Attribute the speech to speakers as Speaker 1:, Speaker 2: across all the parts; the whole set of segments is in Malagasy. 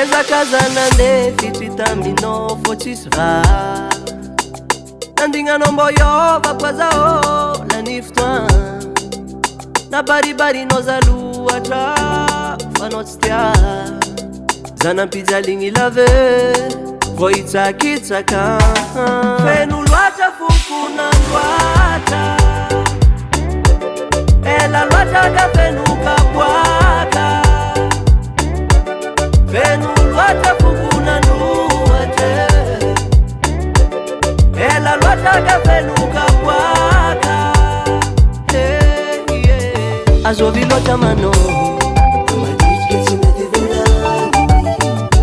Speaker 1: Ezakazanande fititaminao fotsisy raha Nandignanao mbô iova koa zao lany fotoagna Nabaribarinao zalohatra fa anao tsy tia Zanam-pijaligny lave vao hitsakitsaka Feno loatra foko nandoatra Ela loatra ka feno kapoaka Feno loatra foko nandoatra Ela loatra ka feno kapoaka Azovy loatra manao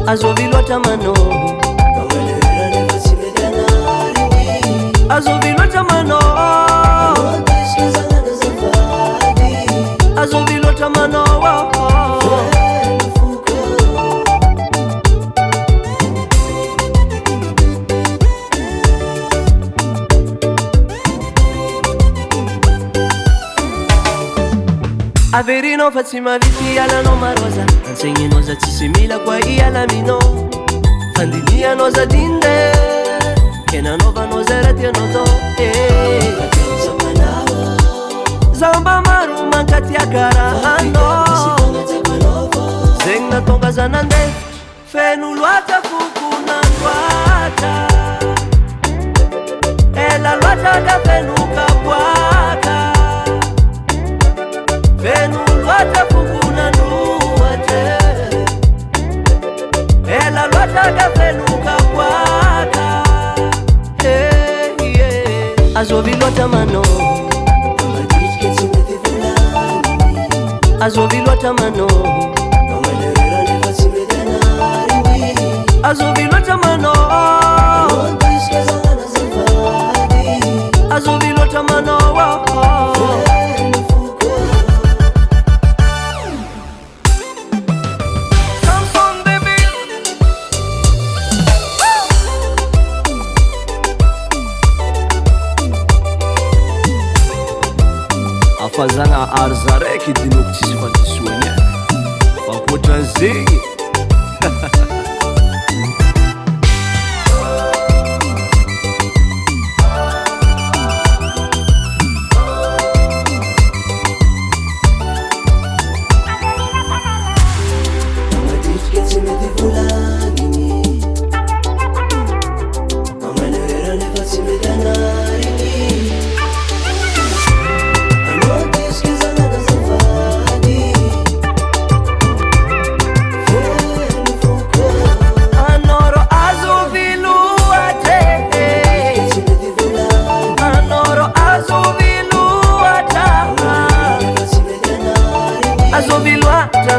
Speaker 1: Azovy loatra manao Azovy loatra manao Azovy loatra manao Averinao fa tsy mavity ialanao maroza Ansegninao za tsisy mila koa ialaminao Fandinianao za dinde Kenanaovanao za raha tianao tao Zaho mba maro mankatia karahanao Zegny natonga za nandeha Feno loatra foko nandoatra Ela loatra ka feno kapoaka Feno loatra foko nandoatra Ela loatra ka feno kapoaka Azovy loatra manao Azovy loatra manao Azovy loatra manao Azovy loatra manao Fazana arza raiky dinoko tsisy fandisoany Fa koatran'zegny Matetiky tsy mety volagniny Amanarera nefa tsy mety anariny Azovy loatra